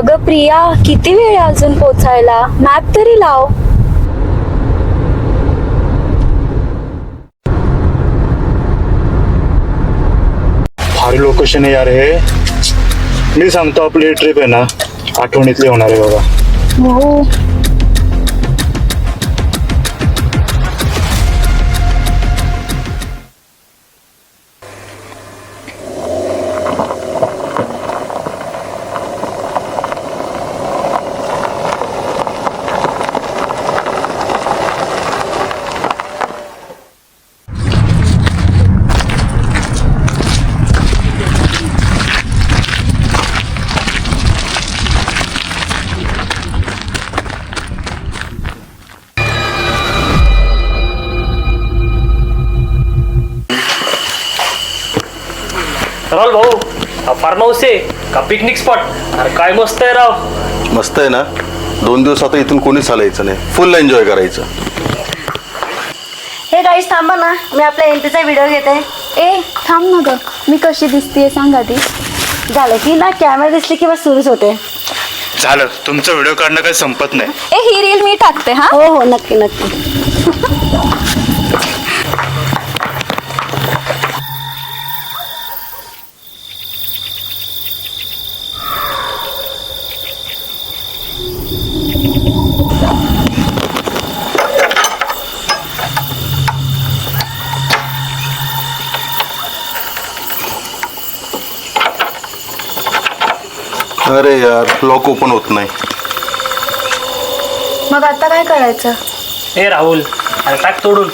अगं प्रिया, किती वेळ आहे अजून पोचायला? मॅप तरी लाव. भारी लोकेशन आहे यार हे. मी सांगतो आपली ट्रिप आहे ना आठवणीतली होणार आहे बाबा. हो. राहुल भाऊ, फार्म हाऊस आहे का पिकनिक स्पॉट? अरे काय मस्त आहे राव. मस्त आहे ना. 2 दिवस आता इथून कोणीच चालायचं नाही, फुल एन्जॉय करायचं. हे गाईस थांबा ना, मी आपल्या एंट्रीचा व्हिडिओ घेते. ए थांब ना ग, मी कशी दिसतीये सांग आधी. झालं की ना कॅमेरा दिसली की बस सुरूच होते. झालं, तुमचा व्हिडिओ काढणं काही संपत नाही. ए ही रील मी टाकते हा. हो हो नक्की नक्की. अरे यार, लॉक ओपन होत नाही. मग आता काय करायचं? ए राहुल, अरे टाक तोडून.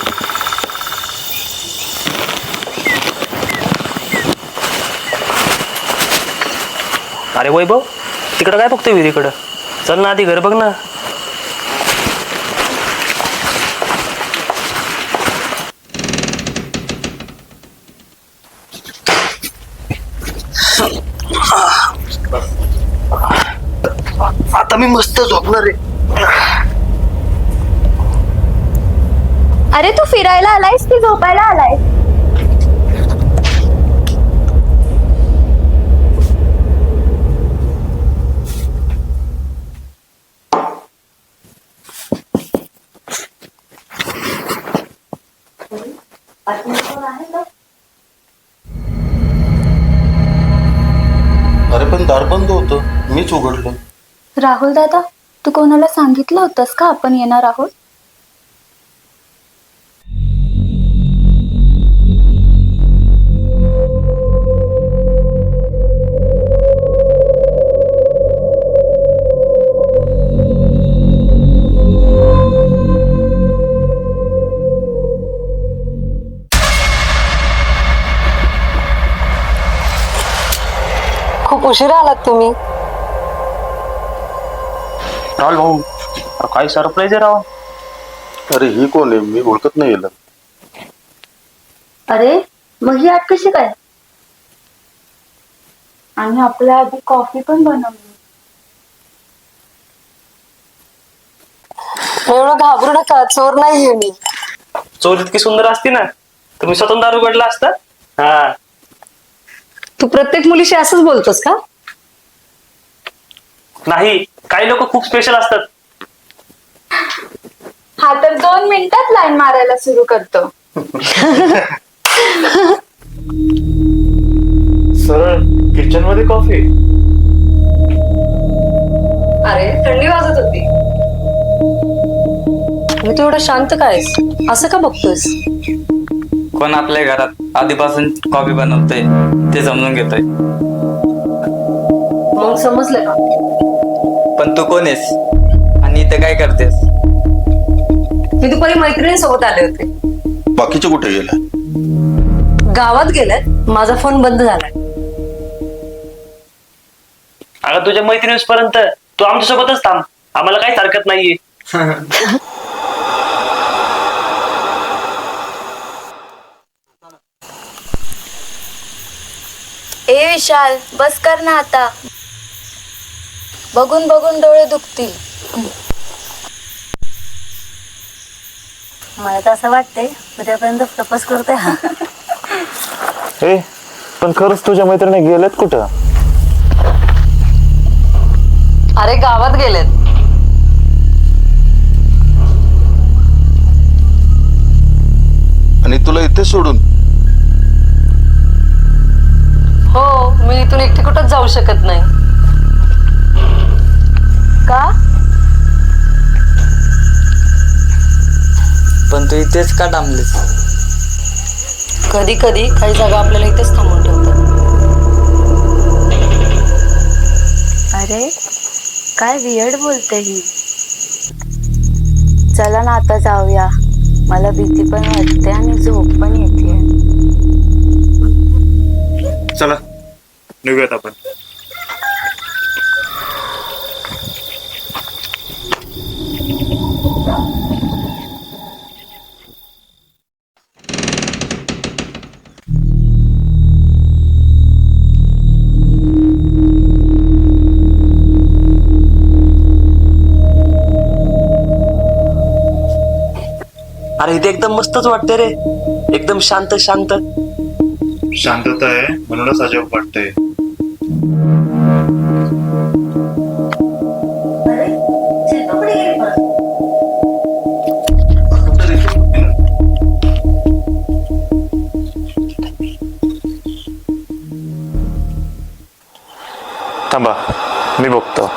अरे वैभव, तिकडं काय बघतोय विहिरीकडं? चल ना आधी घर बघ ना. आता मी मस्त झोपणार आहे. अरे तू फिरायला आलायस की झोपायला आलायस? अरे पण दार बंद होतं, मीच उघडलं. राहुल दादा, तू कोणाला सांगितलं होतंस का आपण येणार आहोत? खूप उशिरा आलात तुम्ही. राहुल भाऊ, अरे काय सरप्राईज आहे राव. अरे ही कोण आहे? मी ओळखत नाही याला. अरे मग ही आठ कशी काय? आणि आपल्या आधी कॉफी पण बनवली. एवढं घाबरू नका, चोर नाहीये मी. चोर इतकी सुंदर असती ना तुम्ही स्वतः दार उघडला असता. हा, तू प्रत्येक मुलीशी असंच बोलतोस का? नाही, काही लोक खूप स्पेशल असतात. हा तर 2 मिनिटात लाईन मारायला सुरू करतो. सरळ किचन मध्ये कॉफी. अरे थंडी वाजत होती. मी तू एवढं शांत काय असं का बघतोस? कोण आपल्या घरात आधीपासून कॉफी बनवतोय ते समजून घेतोय. मग समजलं का? पण तू कोण आहेस आणि इथे काय करतेस? मी दुपारी मैत्रिणीसोबत आले होते. बाकीचे कुठे गेले? गावात गेलेत. माझा फोन बंद झालाय. अगं तुझ्या मैत्रिणीपर्यंत तू आमच्यासोबतच थांब, आम्हाला काहीच हरकत नाहीये. ए विशाल, बस कर ना आता. बघून बघून डोळे दुखतील. मला तर असं वाटतंय उद्यापर्यंत प्रपोज करतोय हा. ए पण खरंच तुझ्या मैत्रिणी गेल्यात कुठं? अरे गावात गेलेत. आणि तुला इथे सोडून? हो, मी इथून एकटी कुठंच जाऊ शकत नाही. का? पण तू इथेच का थांबलीस? कधी कधी काही जागा आपल्याला इथेच थांबून ठेवतात. अरे काय वियर्ड बोलते ही. चला ना आता जाऊया. मला भीती पण वाटते आणि झोप पण येते. चला निघूयात आपण. अरे इथे एकदम मस्तच वाटते रे. एकदम शांत शांत. शांतता आहे म्हणूनच अजब वाटतंय. थांबा मी बघतो.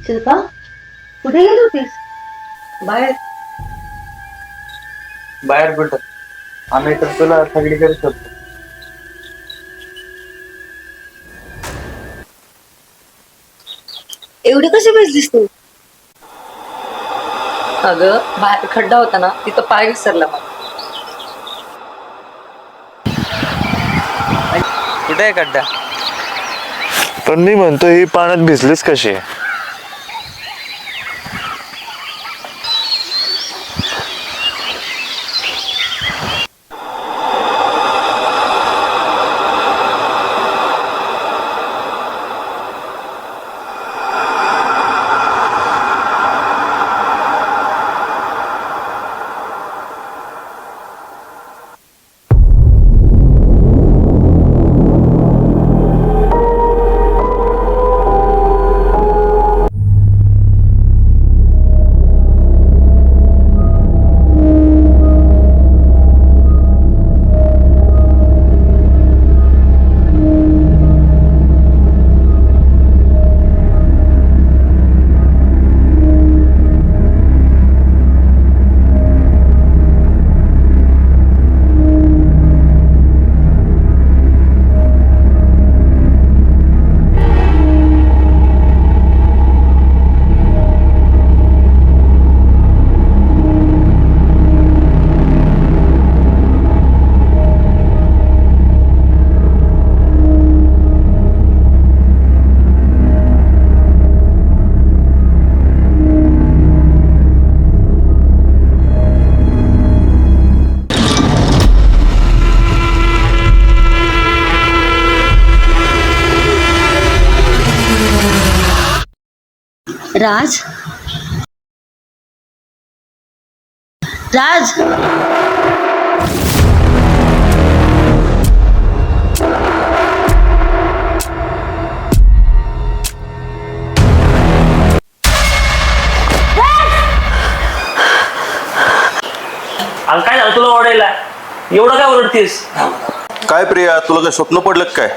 शिल्पा, कुठे गेली होतीस? बाहेर. बाहेर कुठं? आम्ही तर तुला सगळीकडे शोधतो. एवढी कशी बसलीस तू? अगं बाहेर खड्डा होता ना, तिथं पाय विसरला मला. कुठे आहे खड्डा? पण मी म्हणतो ही पाण्यात भिजलीस कशी? राज, राज, अगं काय झालं तुला ओरडायला? एवढं काय ओरडतेस? काय प्रिया, तुला काय स्वप्न पडलं का काय?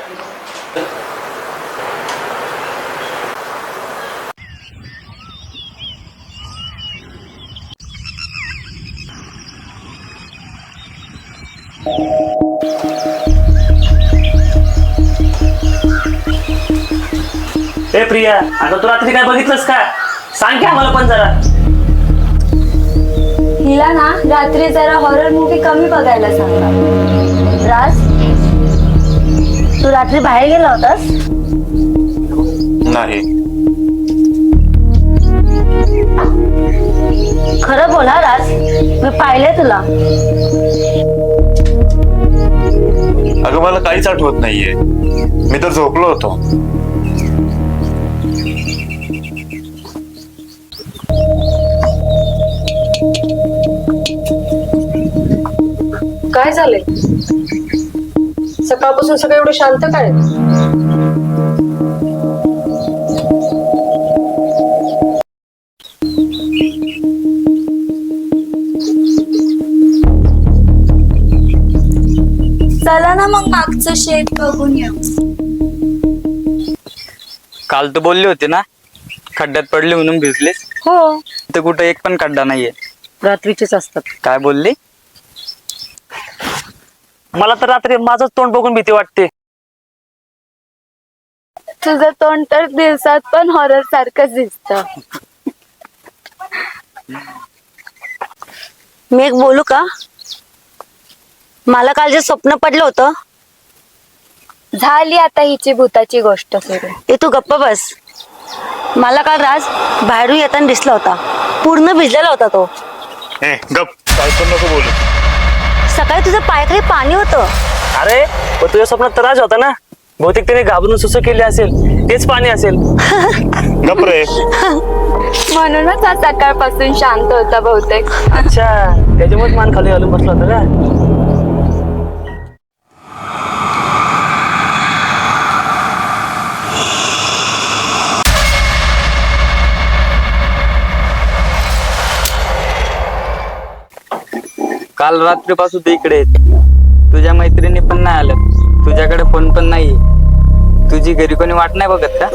ए प्रिया, आता तू रात्री काय बघितलंस का? सांग की आम्हाला पण जरा. हिला ना रात्री जरा हॉरर मूवी कमी बघायला सांगा. राज, तू रात्री बाहेर गेला होतास? नाही. खरं बोला राज, मी पाहिले तुला. अगं मला काहीच आठवत नाहीये, मी तर झोपलो होतो. काय झालंय? सकाळपासून सगळं एवढं शांत काय? चला ना मग मागचं शेत बघून येऊ. काल तर बोलली होती ना खड्ड्यात पडली म्हणून भिजलीस. हो, तर कुठं एक पण खड्डा नाहीये. रात्रीचेच असतात. काय बोलली? मला तर रात्री माझंच तोंड बघून भीती वाटते. तुझं तोंड तर दिवसात पण हॉरर सारखंच दिसतं. मी एक बोलू का? मला काल जे स्वप्न पडलं होतं. झाली आता हिची भूताची गोष्ट सुरू. ते तू गप्प बस. मला काल राज बाहेरून येताना दिसला होता. पूर्ण भिजलेला होता तो. गप, काय पण नको बोलू. सकाळी तुझ्या पायाखाली पाणी होतं. अरे पण तुझ्या स्वप्नात तर राज होता ना. बहुतेक त्याने घाबरून सुसू केली असेल, तेच पाणी असेल. गप रे. म्हणूनच हा सकाळपासून शांत होता बहुतेक. अच्छा, त्याच्यामुळे मान खाली घालून बसला होता का? काल रात्रीपासून ते इकडे आहेत. तुझ्या मैत्रिणी पण नाही आल्या. तुझ्याकडे फोन पण नाही. तुझी घरी कोणी वाट नाही बघत का?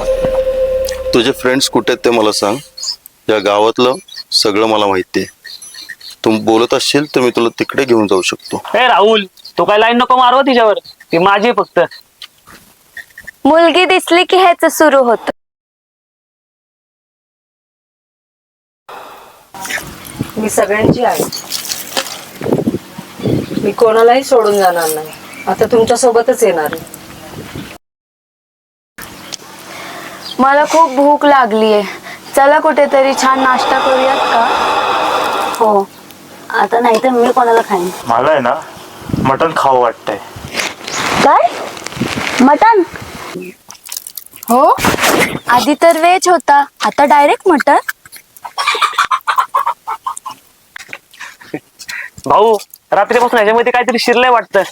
तुझे फ्रेंड्स कुठे आहेत ते मला सांग. या गावातलं सगळं मला माहिती आहे. तू बोलत असशील तर मी तुला तिकडे घेऊन जाऊ शकतो. ए राहुल, तू काय लाईन नको मारव तिच्यावर. ती माझी आहे फक्त. मुलगी दिसली की ह्याच सुरू होत. मी सगळ्यांची आहे. मी कोणालाही सोडून जाणार नाही. आता तुमच्या सोबतच येणार आहे. मला खूप भूक लागलीये. चला कुठेतरी छान नाश्ता करूयात का? हो, आता नाही तर मी कोणाला खाईन. मला आहे ना मटण खावं वाटतंय. काय? मटण? हो, आधी तर व्हेज होता, आता डायरेक्ट मटण. भाऊ, रात्रीपासून ह्याच्यामध्ये काहीतरी शिरलंय वाटतं.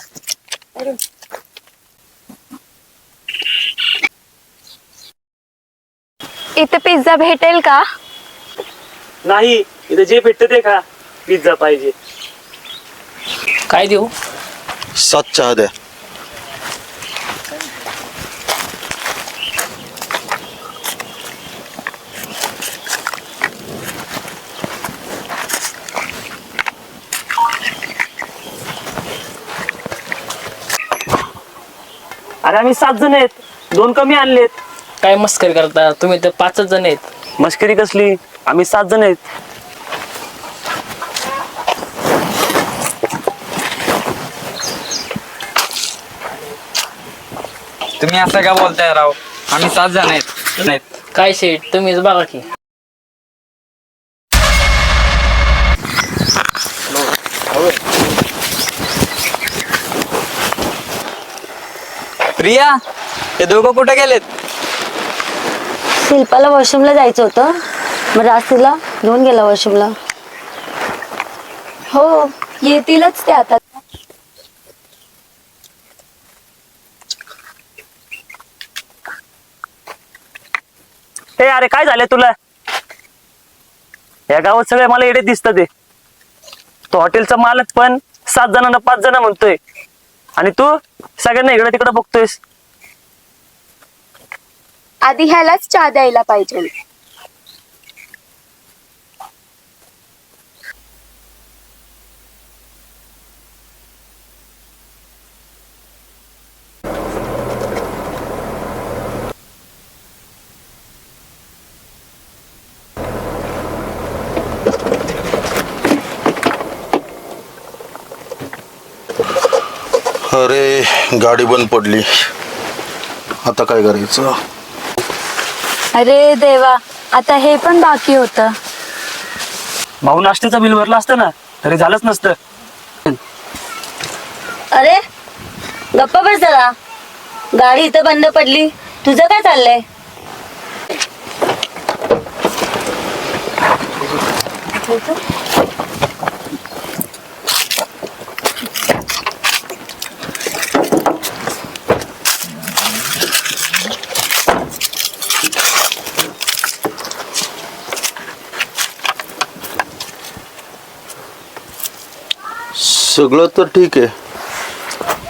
इथे पिझ्झा भेटेल का? नाही, इथे जे भेटतं ते खा. पिझ्झा पाहिजे. काय देऊ? 7 चहा द्या. अरे आम्ही 7 जण आहेत. 2 कमी आणलेत. काय मस्करी करता तुम्ही? तर 5 जण आहेत. मस्करी कसली? आम्ही 7 जण आहेत. तुम्ही असं का बोलताय राव? आम्ही 7 जण आहेत. काय शेट, तुम्हीच बघा की. प्रिया, हे दोघं कुठे गेलेत? शिल्पाला वॉशरूमला जायचं होतं. मग राज तिला घेऊन गेला वॉशरूमला. हो, येतीलच ते आता. हे अरे काय झालंय तुला? या गावात सगळे मला येडे दिसतात. तो हॉटेलचा मालक पण 7 जणांना 5 जण म्हणतोय आणि तू सगळ्यांना इकडे तिकडे बघतोयस. आधी ह्यालाच चहा द्यायला पाहिजे. अरे गाडी बंद पडली, आता काय करायचं? अरे देवा, आता हे पण बाकी होतं. भाऊ नाश्त्याचं बिल भरलं असतं ना तरी झालंच नसतं. अरे गप्पा बस जरा. गाडी इथं बंद पडली, तुझं काय चाललंय? सगळं तर ठीक आहे,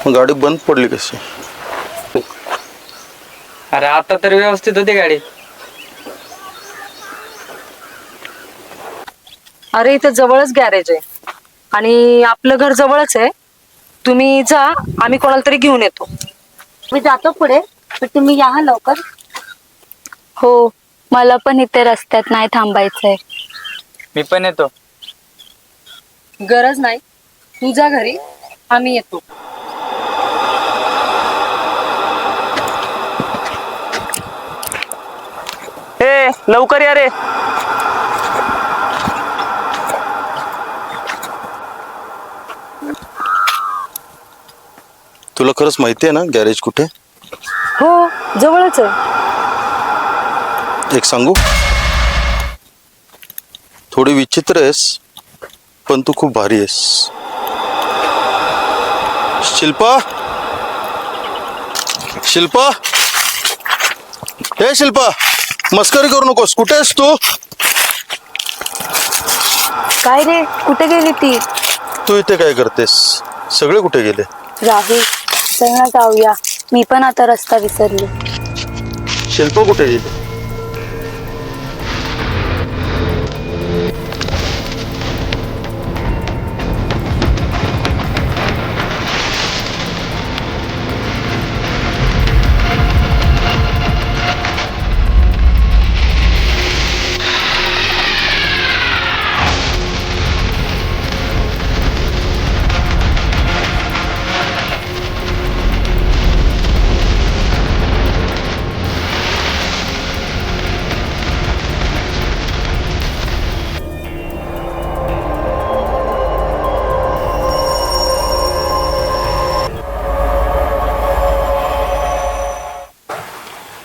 मग गाडी बंद पडली कशी? अरे आता तर व्यवस्थित होती गाडी. अरे इथे जवळच गॅरेज आहे आणि आपलं घर जवळच आहे. तुम्ही जा, आम्ही कोणाला तरी घेऊन येतो. मी जातो पुढे, पण तुम्ही या हं लवकर. हो, मला पण इथे रस्त्यात नाही थांबायचंय. मी पण येतो. गरज नाही, तू जा घरी, आम्ही येतो. ए लवकर या रे. तुला खरंच माहिती आहे ना गॅरेज कुठे? हो, जवळच आहे. एक सांगू, थोडी विचित्र आहेस पण तू खूप भारी आहेस. शिल्पा, शिल्पा, हे शिल्पा, मस्करी करू नकोस. कुठे आहेस तू? काय रे, कुठे गेली ती? तू इथे काय करतेस? सगळे कुठे गेले? राहुल, चल ना जाऊया. मी पण आता रस्ता विसरली. शिल्पा कुठे गेली?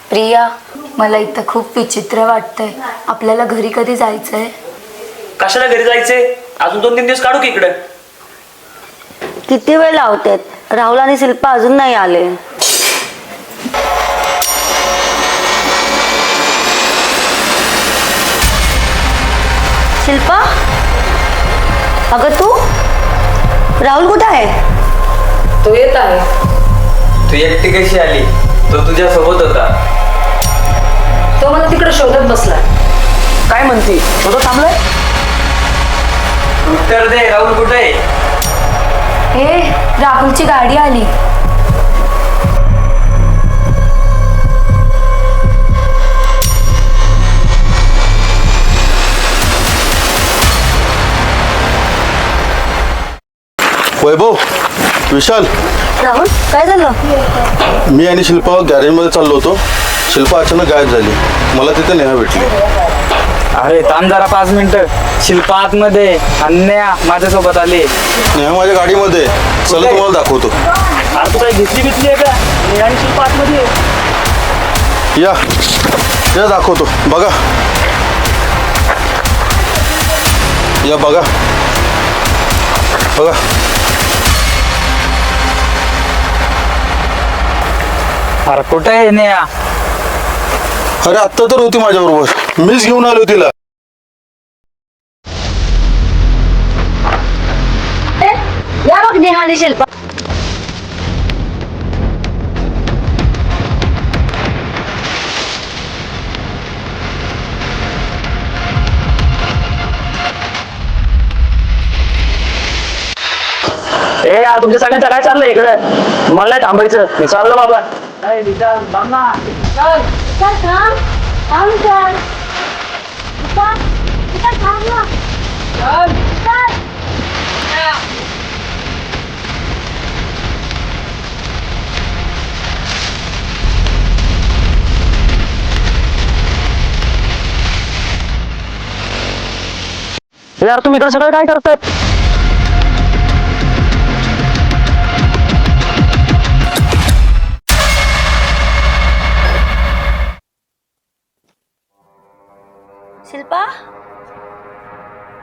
प्रिया, मला इथं खूप विचित्र वाटतंय. आपल्याला घरी कधी जायचंय? कशाला घरी जायचे? अजून 2-3 दिवस काढू की इकडे. किती वेळ लावतात? राहुल आणि शिल्पा अजून नाही आले. शिल्पा, अगं तू? राहुल कुठं आहे? तो येत आहे. तू एकटी कशी आली? तो तुझ्या सोबत होता. तो मला तिकडे शोधत बसला. काय म्हणते? तो थांबलाय. उत्तर दे, राहुल कुठे आहे? हे, राहुलची गाडी आली. वैभव, विशाल, राहुल काय झालं? मी आणि शिल्पा गॅरेजमध्ये चाललो होतो. शिल्पा अचानक गायब झाली. मला तिथे नेहा भेटली. अरे थांब जरा 5 मिनिटं. शिल्पा आतमध्ये, अन्या माझ्यासोबत आली. नेहा माझ्या गाडीमध्ये. चला तुम्हाला दाखवतो. अरे तू काय घेतली बितली आहे का? मी आणि शिल्पा आतमध्ये आहे. या या दाखवतो. बघा, या बघा बघा. अरे कुठे आहे नेहा? अरे आत्ता तर होती माझ्या बरोबर. मीच घेऊन आलो तिला. या बघ नेहा आणि शिल्पा. ए यार तुमच्या सगळ्यांचं काय चाललंय इकडे? मला नाही थांबायचं, मी चाललो बाबा. यार तुम्ही इकडे सगळं काय करताय? शिल्पा,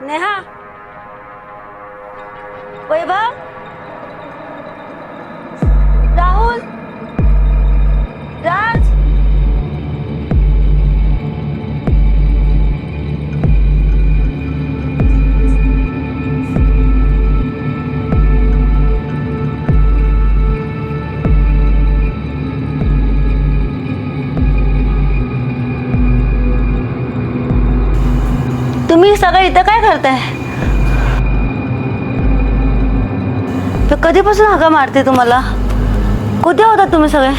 नेहा, वैभव, राहुल, राज. तुम्ही सगळे इथं काय करताय? मी कधीपासून हाका मारते तुम्हाला. कुठे होता तुम्ही सगळे?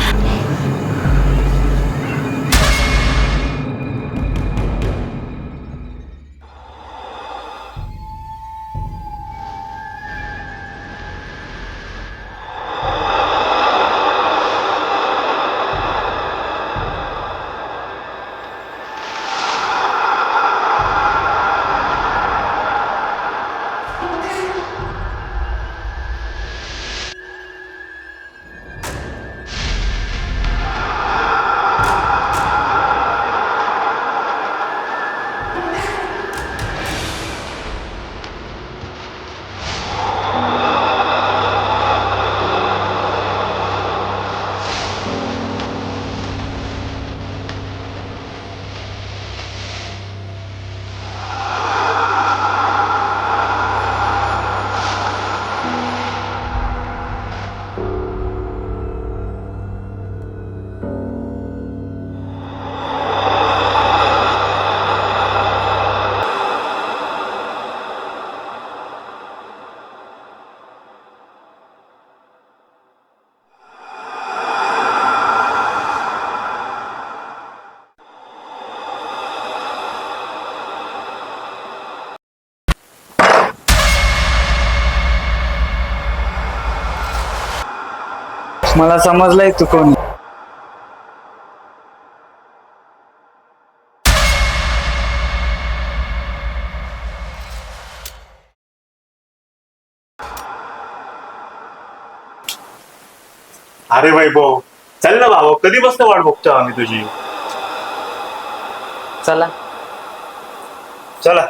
मला समजलंय तू कोण. अरे वैभव, चल ना भाऊ, कधी बसतं वाट बघतो आम्ही तुझी. चला. चला.